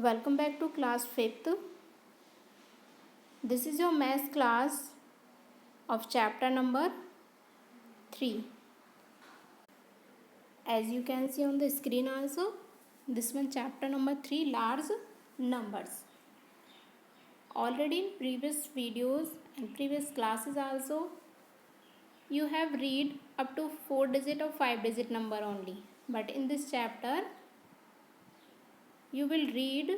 Welcome back to class 5th. This is your math class of chapter number 3. As you can see on the screen also, this one chapter number 3, large numbers. Already in previous videos and previous classes also, you have read up to 4 digit or 5 digit number only. But in this chapter, you will read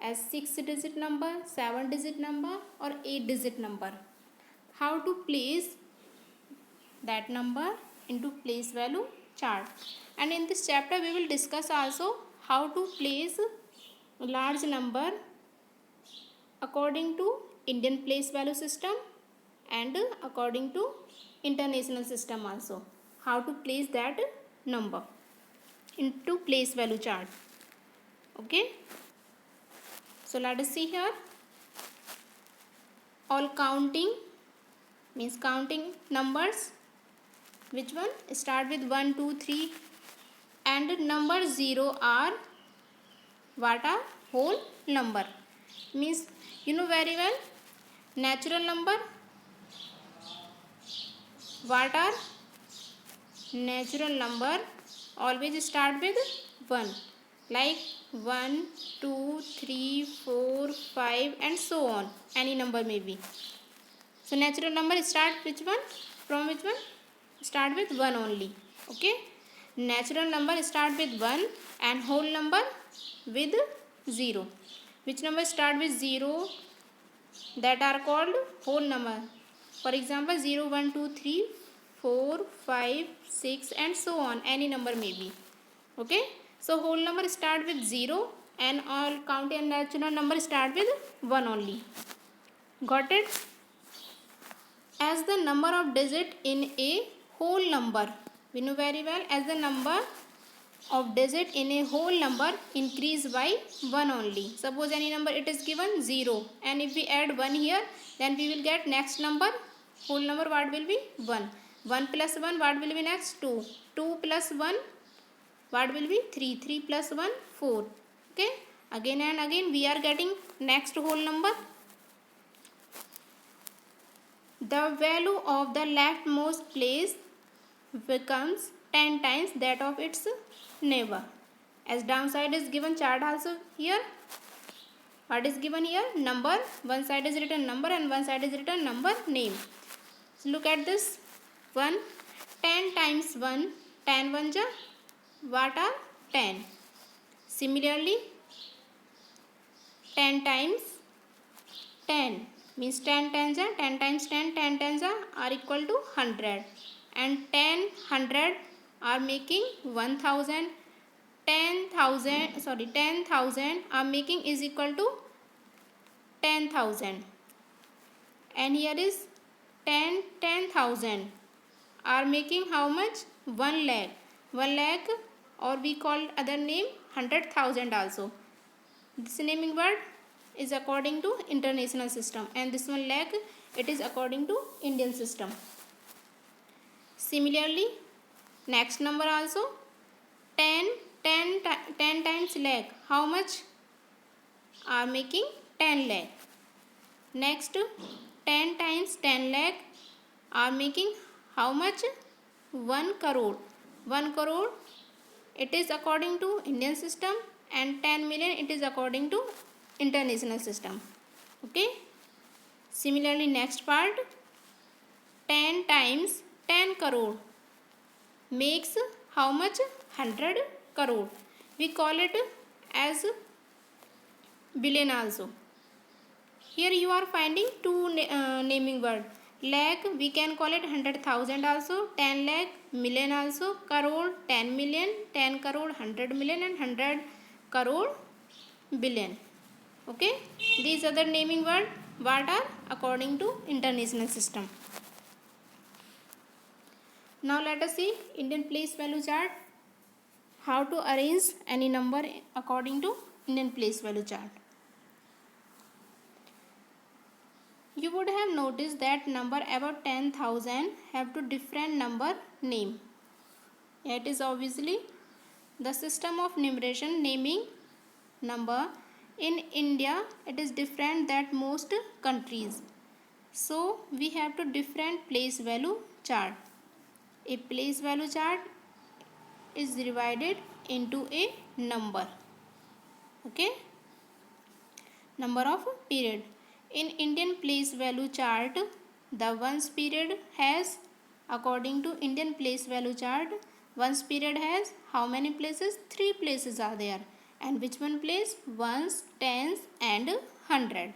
as 6 digit number, 7 digit number or 8 digit number. How to place that number into place value chart. And in this chapter we will discuss also how to place large number according to Indian place value system and according to international system also. How to place that number into place value chart. Okay. So let us see here. All counting means counting numbers. Which one? Start with 1, 2, 3 and number 0 are what are? Whole number. Means you know very well. Natural number. What are? Natural number always start with 1. Like 1, 2, 3, 4, 5 and so on. Any number may be. So natural number start which one? From which one? Start with 1 only. Okay. Natural number start with 1 and whole number with 0. Which number start with 0? That are called whole number. For example 0, 1, 2, 3, 4, 5, 6 and so on. Any number may be. Okay. So whole number start with 0 and all counting and natural number start with 1 only. Got it? As the number of digit in a whole number, we know very well, as the number of digit in a whole number increase by 1 only. Suppose any number it is given 0 and if we add 1 here, then we will get next number, whole number what will be? 1. 1 plus 1 what will be next? 2. 2 plus 1 what will be? 3. 3 plus 1 4. Okay. Again and again we are getting next whole number. The value of the leftmost place becomes 10 times that of its neighbor. As downside is given chart also here. What is given here? Number. One side is written number and one side is written number name. So look at this. 1. 10 times 1. 10 1 ja. What are 10? Similarly, 10 times 10 means 10 tens are 10 times 10, 10 tens are equal to 100 and 10 100 are making 1000. 10,000 are making is equal to 10,000 and here is 10,000 are making how much? 1 lakh. 1 lakh or we call other name 100,000 also. This naming word is according to international system and this 1 lakh it is according to Indian system. Similarly, next number also 10 times lakh. How much? Are making 10 lakh. Next 10 times 10 lakh are making how much? 1 crore. 1 crore it is according to Indian system and 10 million it is according to international system. Okay. Similarly, next part 10 times 10 crore makes how much? 100 crore. We call it as billion also. Here you are finding two naming word. Lakh we can call it 100,000 also, 10 lakh, million also, crore 10 million, 10 crore 100 million and 100 crore billion. Okay. These other naming word what are according to international system. Now let us see Indian place value chart. How to arrange any number according to Indian place value chart. You would have noticed that number above 10,000 have two different number name. It is obviously the system of numeration naming number. In India, it is different than most countries. So we have to different place value chart. A place value chart is divided into a number. Okay, number of period. In Indian place value chart, the ones period has, according to Indian place value chart, ones period has how many places? 3 places are there. And which one place? Ones, tens and 100.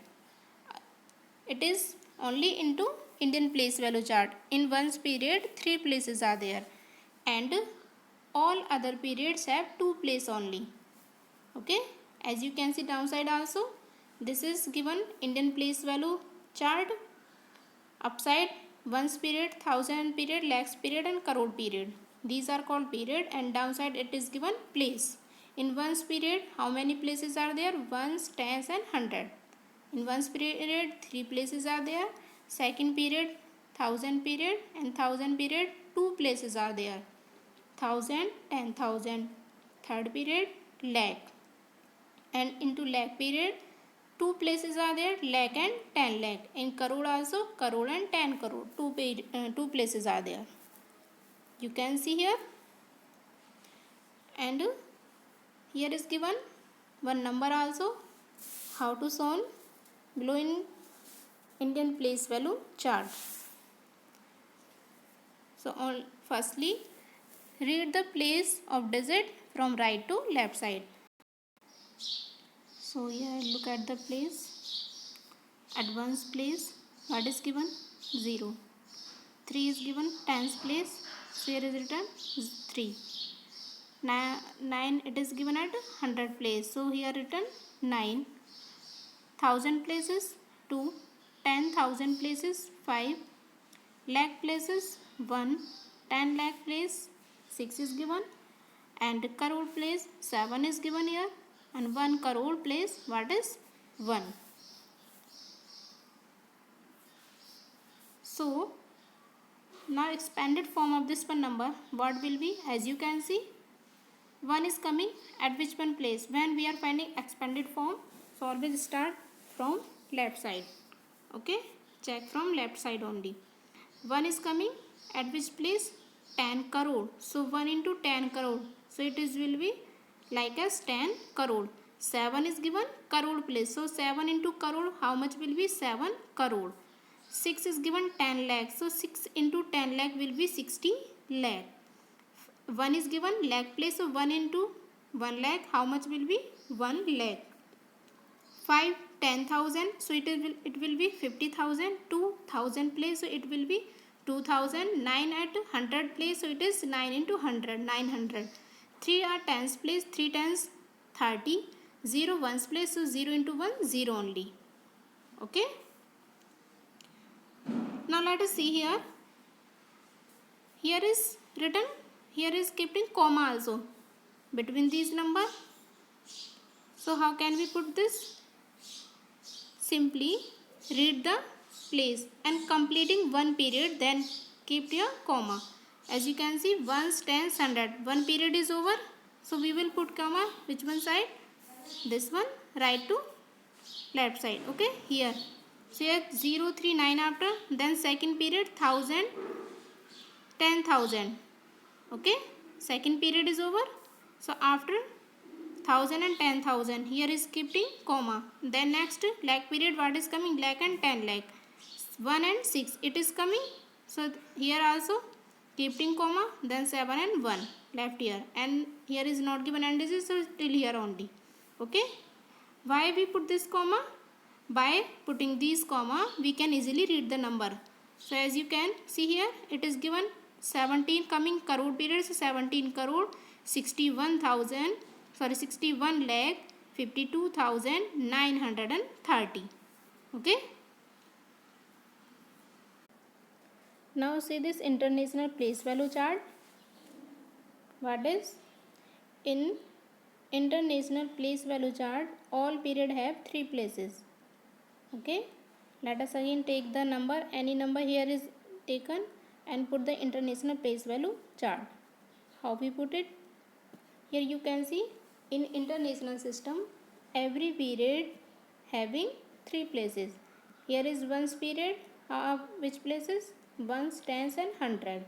It is only into Indian place value chart. In ones period 3 places are there and all other periods have 2 place only. Okay, as you can see downside also, this is given Indian place value chart. Upside ones period, thousand period, lakhs period and crore period. These are called period, and downside it is given place. In ones period, how many places are there? Ones, tens and 100. In ones period, 3 places are there. Second period, thousand period, and thousand period, 2 places are there. 1000, 10,000. Third period, lakh. And into lakh period, 2 places are there, lakh and 10 lakh. In crore also, crore and 10 crore, 2 places are there. You can see here. And here is given one number also. How to solve below in Indian place value chart. So firstly, read the place of digit from right to left side. So here look at the place. At ones place, what is given? 0. 3 is given, tens place. So here is written 3. 9 it is given at 100 place. So here written 9. 1000 places 2. 10,000 places 5. Lakh places 1. 10 lakh place 6 is given. And crore place 7 is given here. And 1 crore place what is 1. So now expanded form of this one number, what will be? As you can see, 1 is coming at which one place? When we are finding expanded form, so always start from left side. Okay, check from left side only. 1 is coming at which place? 10 crore. So 1 into 10 crore. So it is will be like as 10 crore. 7 is given crore place. So 7 into crore, how much will be? 7 crore. 6 is given 10 lakh. So 6 into 10 lakh will be 60 lakh. 1 is given lakh place. So 1 into 1 lakh, how much will be? 1 lakh. 5, 10,000. So it will be 50,000. 2,000 place. So it will be 2,000. 9 at 100 place. So it is 9 into 100. 900. 3 are tens place. 3 tens 30. 0 ones place. So 0 into 1 0 only. Okay. Now let us see here. Here is written. Here is kept in comma also between these number. So how can we put this? Simply read the place and completing one period, then keep your comma. As you can see, ones, tens, 100. One period is over. So we will put comma. Which one side? This one, right to left side. Okay, here. So here 0, 3, 9 after. Then second period 1000, 10,000. Okay, second period is over. So after 1000 and 10,000, here is keeping comma. Then next lakh period, what is coming? Lakh and 10 lakh. 1 and 6 it is coming. So here also keeping comma. Then 7 and 1 left here. And here is not given and this is so till here only. Okay. Why we put this comma? By putting these comma, we can easily read the number. So as you can see here, it is given 17 coming crore period. So 17 crore 61,000. Sorry, 61 lakh 52,930. Okay. Now see this international place value chart. What is? In international place value chart, all period have 3 places. Okay. Let us again take the number. Any number here is taken and put the international place value chart. How we put it? Here you can see in international system, every period having three places. Here is ones period, which places? Ones, tens and hundred.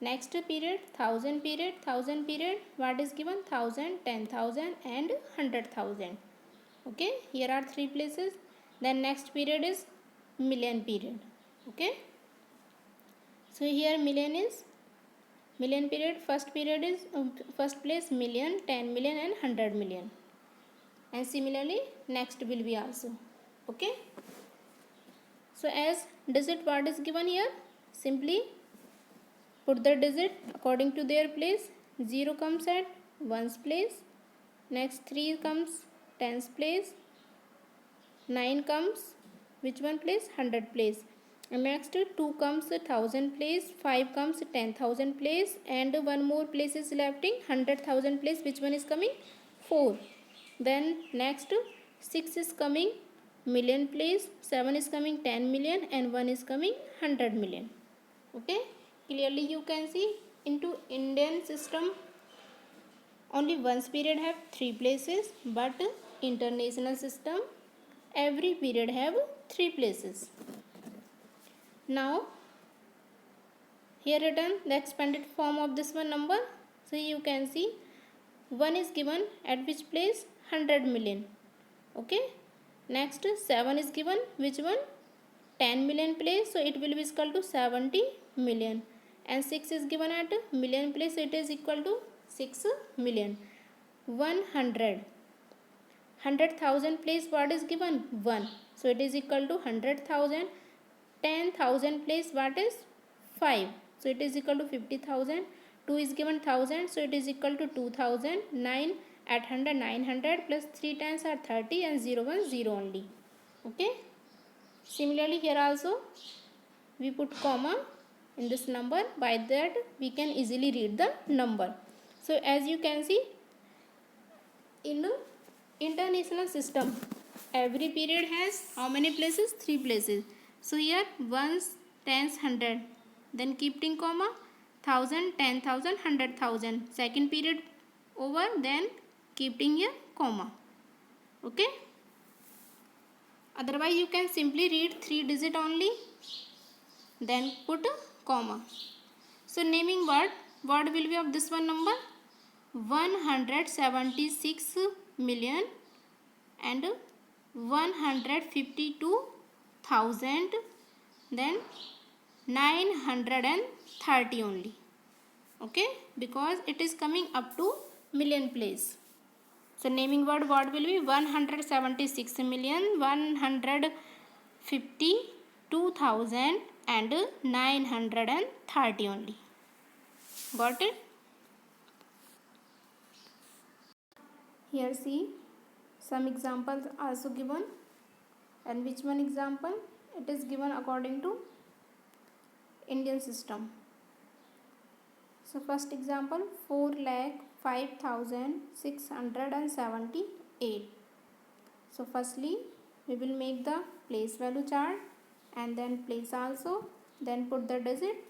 Next period, thousand period. Thousand period, what is given? Thousand, 10,000 and 100,000. Okay, here are three places. Then next period is million period. Okay, so here million period. First period is first place million, 10 million and 100 million. And similarly next will be also. Okay, so as digit what is given here, simply put the digit according to their place. 0 comes at ones place, next 3 comes tens place, 9 comes which one place? 100 place, and next 2 comes 1000 place, 5 comes 10,000 place, and one more place is left in 100,000 place. Which one is coming? 4. Then next 6 is coming million place, 7 is coming 10 million, and 1 is coming 100 million. Okay, clearly you can see into Indian system only ones period have three places, but international system every period have three places. Now here written the expanded form of this one number. So you can see 1 is given at which place? 100 million. Okay, next 7 is given which one? 10 million place, so it will be equal to 70 million, and 6 is given at million place, so it is equal to 6 million. 100,000 place what is given? 1, so it is equal to 100,000. 10,000 place what is? 5, so it is equal to 50,000. 2 is given 1000, so it is equal to 2000. 9 at 100, 900 plus 3 times are 30, and 0 1 0 only. Okay, similarly here also we put comma in this number, by that we can easily read the number. So as you can see in international system every period has how many places? 3 places. So here ones, tens, 100, then keeping comma 1000, 10,000, 100,000. Second period over, then keeping here comma. Okay, otherwise you can simply read 3 digit only, then put a comma. So naming word, what will be of this one number? 176 million and 152,000, then 930 only. Okay, because it is coming up to million place. So naming word what will be? 176 million, 152,000 and 930 only. Got it? Here see some examples also given, and which one example? It is given according to Indian system. So first example, 4,05,678. So firstly we will make the place value chart and then place also, then put the digit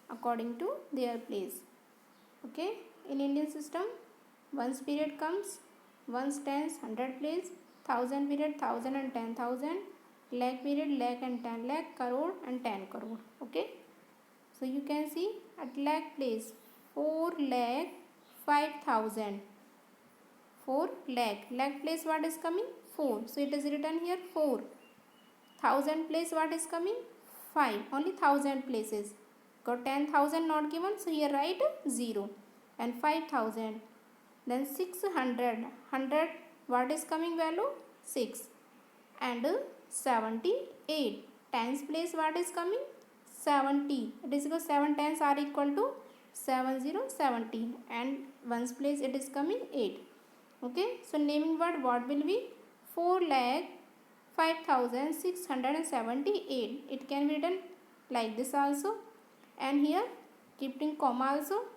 according to their place. Okay, in Indian system ones period comes ones, tens, 100 place, thousand period 1000 and 10,000, lakh period lakh and 10 lakh, crore and 10 crore. Okay, so you can see at lakh place 4,05,000. 4 lakh place what is coming? 4, so it is written here 4. Thousand place what is coming? 5, only 1000 places. Got 10,000 not given, so here write 0, and 5,000. Then 600, 100 what is coming value? 6, and 78. Tens place what is coming? 70. It is equal 7 tens are equal to 70, and ones place it is coming 8. Okay, so naming word what will be? 4,05,678. It can be written like this also, and here keeping comma also,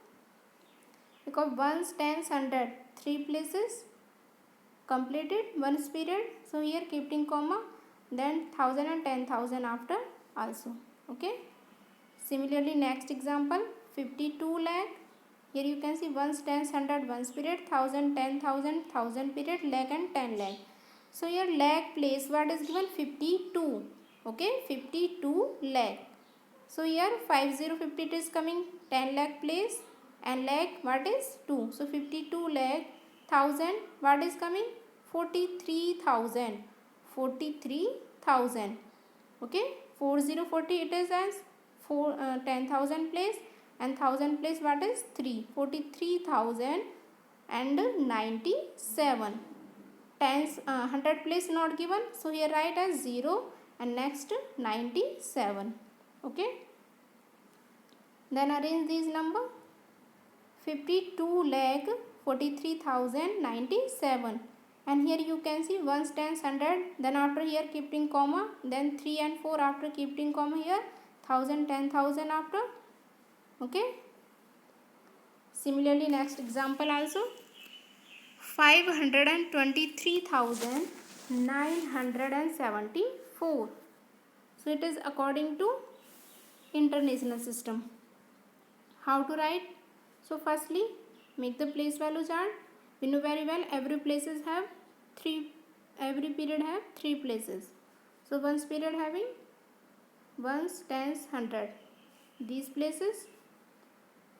because ones, tens, 100 3 places completed ones period, so here keeping comma, then 1000 and 10,000 after also. Okay, similarly next example, 52 lakh Here you can see ones, tens, hundred, ones period, thousand, 10,000, thousand period, lakh and 10 lakh. So here lakh place what is given 52. Okay, 52 lakh. So here 5050 it is coming 10 lakh place and lakh what is 2. So 52 lakh, thousand what is coming 43,000. 43,000. Okay, 4040 it is as 10,000 place and 1000 place what is 3. 43,097. Tens 100 place not given, so here write as 0 and next 97. Okay, then arrange these number. 52 lakh 43,097, and here you can see ones, tens, 100, then after here keeping comma, then 3 and 4 after keeping comma, here 1000, 10,000 after. Okay, similarly next example also. 523,974. So it is according to international system. How to write? So firstly make the place value chart. We know very well every places have every period have 3 places. So ones period having ones, tens, 100. These places.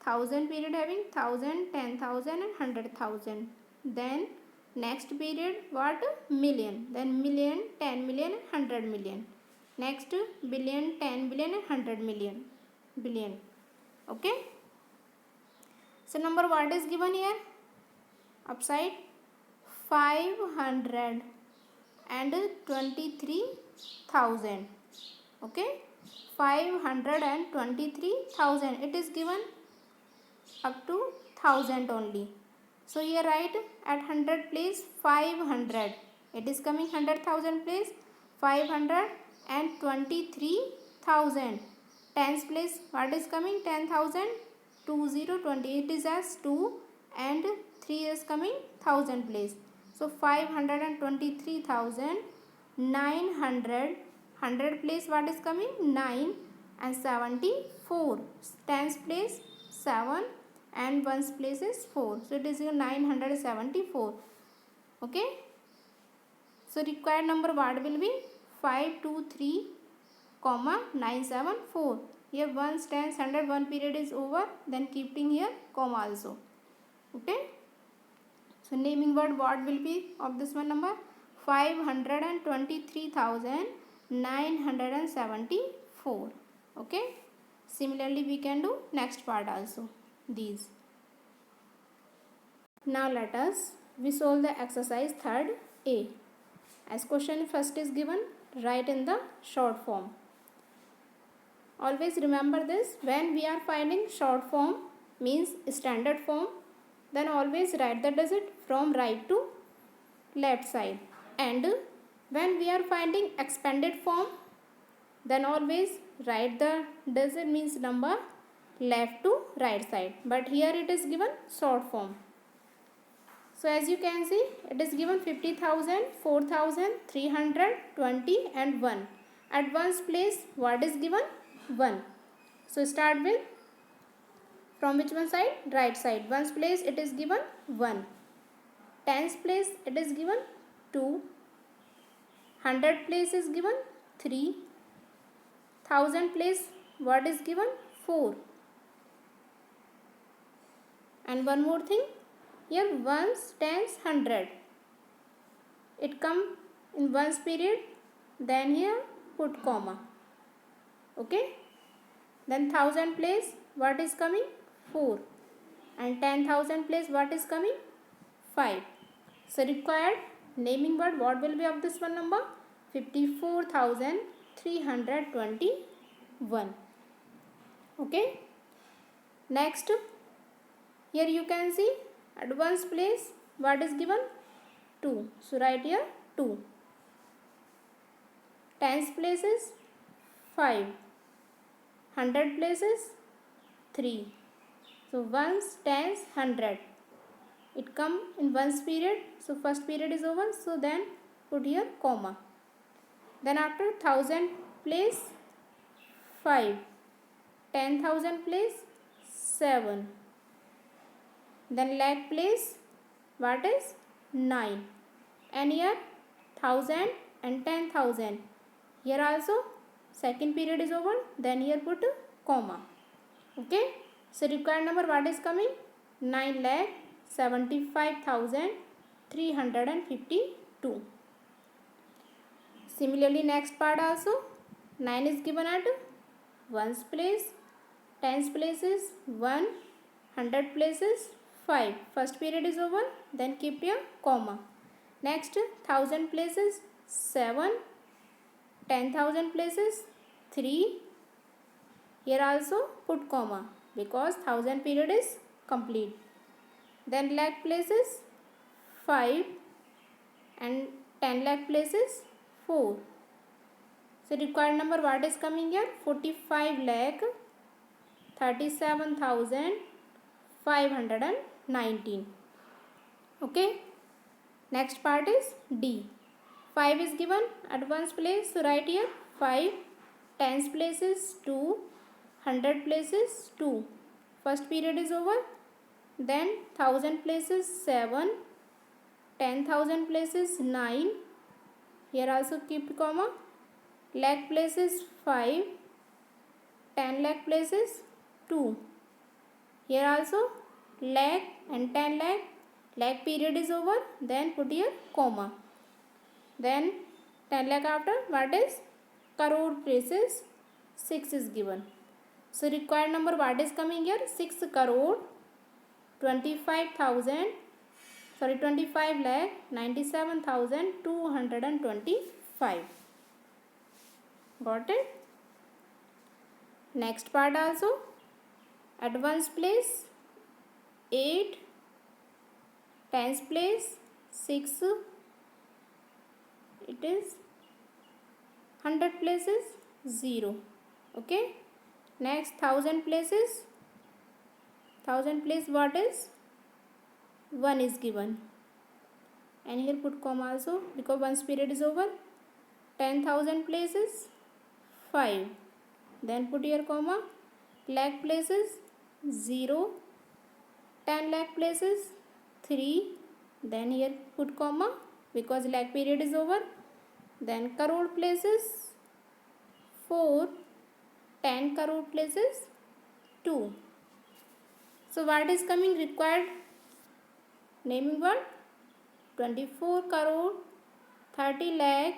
Thousand period having 1000, 10,000 and 100,000. Then next period what? Million. Then million, 10 million and 100 million. Next billion, 10 billion and 100 million. Billion. Okay. So number what is given here? Upside 523,000. Okay. 523,000. It is given up to 1000 only. So here write at 100 place 500. It is coming 100,000 place 523,000. Tens place what is coming 10,000. 2020 it is as 2 and 3 is coming 1000 place. So 523,900. 100 place what is coming 9 and 74. Tens place 7 and ones place is 4. So it is 974. Okay. So required number what will be 523, 974. Here ones, tens, 100, one period is over. Then keeping here comma also. Okay. So naming word what will be of this one number? 523,974. Okay. Similarly we can do next part also. These. Now let us solve the exercise 3rd A. As question first is given, write in the short form. Always remember this, when we are finding short form means standard form, then always write the digit from right to left side, and when we are finding expanded form, then always write the digit means number left to right side, but here it is given short form. So as you can see, it is given 50,000, 4,000, 300, 20 and 1. At ones place what is given? 1. So start with from which one side? Right side. Ones place it is given 1. Tens place it is given 2. 100 place is given 3. 1000 place what is given? 4. And one more thing, here ones, tens, 100. It come in ones period, then here put comma. Okay. Then 1000 place what is coming? 4. And 10,000 place what is coming? 5. So required naming word what will be of this one number? 54,321. Okay. Next, here you can see at ones place what is given? 2. So write here 2. Tens places 5. 100 places 3. So ones, tens, 100. It come in ones period. So first period is over. So then put here comma. Then after 1000 place 5. 10,000 place 7. Then lakh place, what is 9. And here 1000 and 10,000. Here also second period is over. Then here put comma. Okay. So required number what is coming? 9,75,352. Similarly, next part also 9 is given at ones place, tens places 1, 100 places 5. First period is over. Then keep your comma. Next 1000 places 7, 10,000 places 3. Here also put comma because 1000 period is complete. Then lakh places 5 and 10 lakh places 4. So required number what is coming here? 45 lakh 37,519. Okay. Next part is D. 5 is given at ones place. So write here 5, tens places 2, 100 places 2. First period is over. Then 1000 places 7, 10,000 places 9. Here also keep comma. Lakh places 5, 10 lakh places 2. Here also lakh and 10 lakh. Lakh period is over. Then put here comma. Then 10 lakh after what is? Crore places 6 is given. So required number what is coming here? 6 crore 25 lakh 97,225. Got it? Next part also at ones place 8, tens place 6, it is 100 places 0. Okay. Next 1000 places, 1000 place what is? 1 is given. And here put comma also because one's period is over. 10,000 places 5. Then put here comma. Lakh places 0. 10 lakh places 3. Then here put comma because lakh period is over. Then crore places 4. 10 crore places 2. So what is coming required? Naming word 24 crore 30 lakh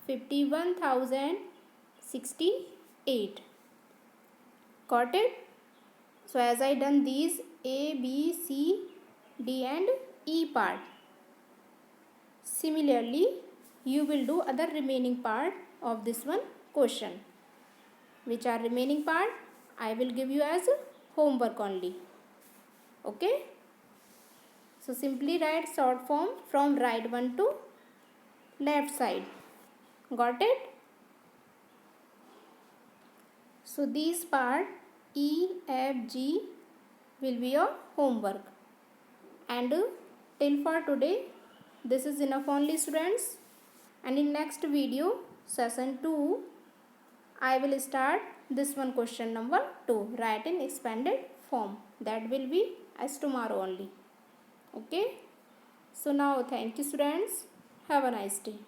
51,068. Got it? So as I done these A, B, C, D and E part. Similarly, you will do other remaining part of this one question. Which are remaining part? I will give you as homework only. Okay? So simply write short form from right one to left side. Got it? So these part E, F, G will be your homework. And till for today, this is enough only students. And in next video, session 2, I will start this one question number 2. Write in expanded form. That will be as tomorrow only. Okay. So now thank you students. Have a nice day.